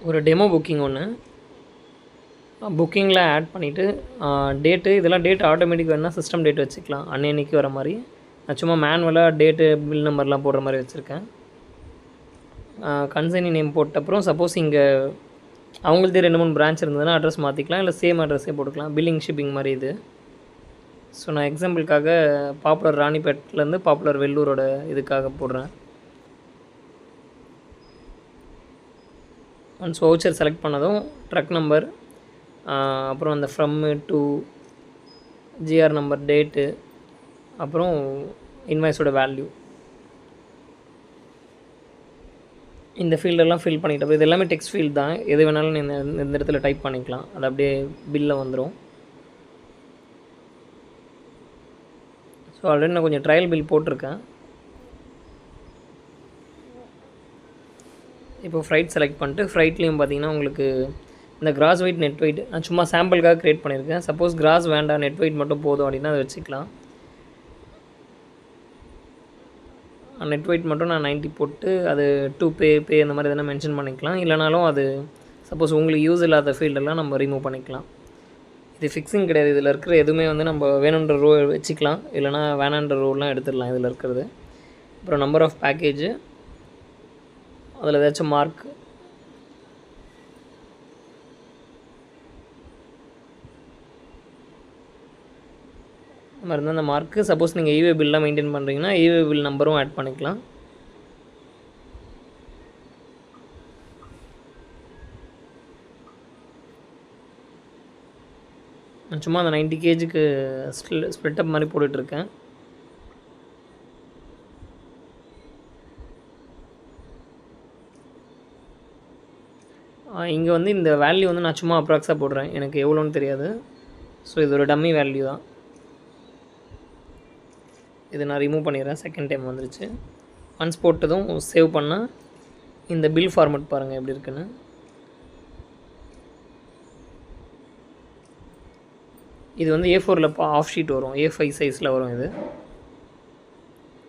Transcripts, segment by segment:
ஒரு demo booking ஒன்று புக்கிங்கில் add பண்ணிவிட்டு டேட்டு இதெல்லாம் டேட் ஆட்டோமேட்டிக் வேணுன்னா சிஸ்டம் டேட் வச்சுக்கலாம், அன்னைக்கு வர மாதிரி. நான் சும்மா மேனுவலாக டேட்டு பில் நம்பர்லாம் போடுற மாதிரி வச்சுருக்கேன். கன்சைனி நேம் போட்டப்புறம் சப்போஸ் இங்கே அவங்கள்தே 2-3 பிரான்ச் இருந்ததுன்னா அட்ரஸ் மாற்றிக்கலாம், இல்லை சேம் அட்ரஸே போட்டுக்கலாம். பில்லிங் ஷிப்பிங் மாதிரி இது. ஸோ நான் எக்ஸாம்பிளுக்காக பாப்புலர் ராணிப்பேட்லேருந்து பாப்புலர் வெள்ளூரோட இதுக்காக போடுறேன். ஒன்ஸ் வவுச்சர் செலக்ட் பண்ணதும் ட்ரக் நம்பர், அப்புறம் அந்த from to GR number, date, அப்புறம் இன்வாய்ஸோட வேல்யூ, இந்த ஃபீல்டெல்லாம் ஃபில் பண்ணிக்கிட்டப்போ இது எல்லாமே டெக்ஸ்ட் ஃபீல்டு தான். எது வேணாலும் இந்த இடத்துல டைப் பண்ணிக்கலாம், அது அப்படியே பில்லில் வந்துடும். ஸோ ஆல்ரெடி நான் கொஞ்சம் ட்ரையல் பில் போட்டிருக்கேன். இப்போ ஃப்ரைட் செலக்ட் பண்ணிட்டு ஃப்ரைட்லேயும் பார்த்தீங்கன்னா உங்களுக்கு இந்த கிராஸ் வெயிட் நெட் வெயிட் நான் சும்மா சாம்பிளுக்காக க்ரியேட் பண்ணியிருக்கேன். சப்போஸ் கிராஸ் வேண்டாம், நெட் வெயிட் மட்டும் போதும் அப்படின்னா அதை வச்சுக்கலாம். நெட் வெயிட் மட்டும் நான் 90 போட்டு அது டூ பே அந்த மாதிரி எதனா மென்ஷன் பண்ணிக்கலாம். இல்லைனாலும் அது சப்போஸ் உங்களுக்கு யூஸ் இல்லாத ஃபீல்டெல்லாம் நம்ம ரிமூவ் பண்ணிக்கலாம். இது ஃபிக்ஸிங் கிடையாது, இதில் இருக்கிற எதுவுமே நம்ம வேணுன்ற ரோ வச்சுக்கலாம், இல்லைனா வேணான்ற ரோலாம் எடுத்துடலாம் இதில் இருக்கிறது. அப்புறம் நம்பர் ஆஃப் பேக்கேஜு, அதில் ஏதாச்சும் மார்க், அந்த மாதிரி இருந்தால் அந்த மார்க்கு. சப்போஸ் நீங்கள் ஈவே பில்லாம் மெயின்டைன் பண்ணுறீங்கன்னா ஈவே பில் நம்பரும் ஆட் பண்ணிக்கலாம். நான் சும்மா அந்த 90 கேஜுக்கு ஸ்ப்ளிட்டப் மாதிரி போட்டுட்ருக்கேன். இங்கே இந்த வேல்யூ நான் சும்மா அப்ராக்ஸாக போடுறேன், எனக்கு எவ்வளோன்னு தெரியாது. ஸோ இது ஒரு டம்மி வேல்யூ தான். இதை நான் ரிமூவ் பண்ணிடுறேன், செகண்ட் டைம் வந்துருச்சு. ஒன்ஸ் போட்டதும் சேவ் பண்ணால் இந்த பில் ஃபார்மேட் பாருங்கள் எப்படி இருக்குன்னு. இது A4ல் ஆஃப் ஷீட் வரும், A5 சைஸில் வரும்.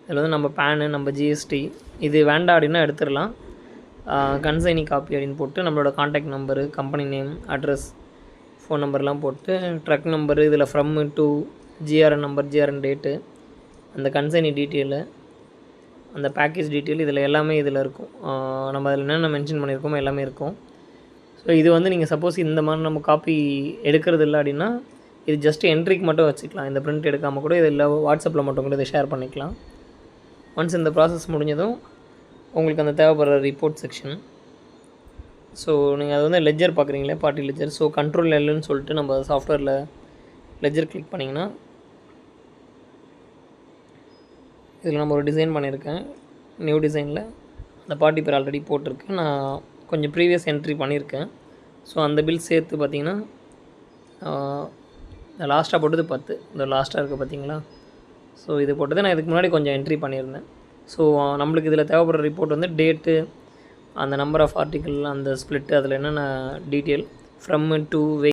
இதில் நம்ம பேனு, நம்ம ஜிஎஸ்டி இது வேண்டாம் அப்படின்னா எடுத்துடலாம். கன்சைனி காப்பி அப்படின்னு போட்டு நம்மளோட contact number, company name, address, phone நம்பர்லாம் போட்டு ட்ரக் நம்பரு, இதில் from to GRN number, GRN date, அந்த கன்சைனி டீட்டெயிலு, அந்த பேக்கேஜ் டீட்டெயில், இதில் எல்லாமே இதில் இருக்கும். நம்ம அதில் என்னென்ன மென்ஷன் பண்ணியிருக்கோமோ எல்லாமே இருக்கும். ஸோ இது நீங்கள் சப்போஸ் இந்த மாதிரி நம்ம காப்பி எடுக்கிறது இல்லை அப்படின்னா இது ஜஸ்ட் என்ட்ரிக்கு மட்டும் வச்சுக்கலாம். இந்த பிரிண்ட் எடுக்காமல் கூட இதில் வாட்ஸ்அப்பில் மட்டும் கூட இதை ஷேர் பண்ணிக்கலாம். ஒன்ஸ் இந்த ப்ராசஸ் முடிஞ்சதும் உங்களுக்கு அந்த தேவைப்படுற ரிப்போர்ட் செக்ஷன். ஸோ நீங்கள் அது லெஜர் பார்க்குறீங்களே, பார்ட்டி லெஜர். ஸோ கண்ட்ரோல் எல்லுன்னு சொல்லிட்டு நம்ம சாஃப்ட்வேரில் லெஜர் கிளிக் பண்ணிங்கன்னா இதில் நம்ம ஒரு டிசைன் பண்ணியிருக்கேன், நியூ டிசைனில் அந்த பார்ட்டி பேர் ஆல்ரெடி போட்டிருக்கேன். நான் கொஞ்சம் ப்ரீவியஸ் என்ட்ரி பண்ணியிருக்கேன். ஸோ அந்த பில் சேர்த்து பார்த்திங்கன்னா லாஸ்ட்டாக போட்டது 10, இந்த லாஸ்ட்டாக இருக்குது பார்த்திங்களா. ஸோ இது போட்டது நான் இதுக்கு முன்னாடி கொஞ்சம் என்ட்ரி பண்ணியிருந்தேன். ஸோ நம்மளுக்கு இதில் தேவைப்படுற ரிப்போர்ட் டேட்டு, அந்த நம்பர் ஆஃப் ஆர்டிக்கிள், அந்த ஸ்ப்ளிட்டு, அதில் என்னென்ன டீட்டெயில், ஃப்ரம் டு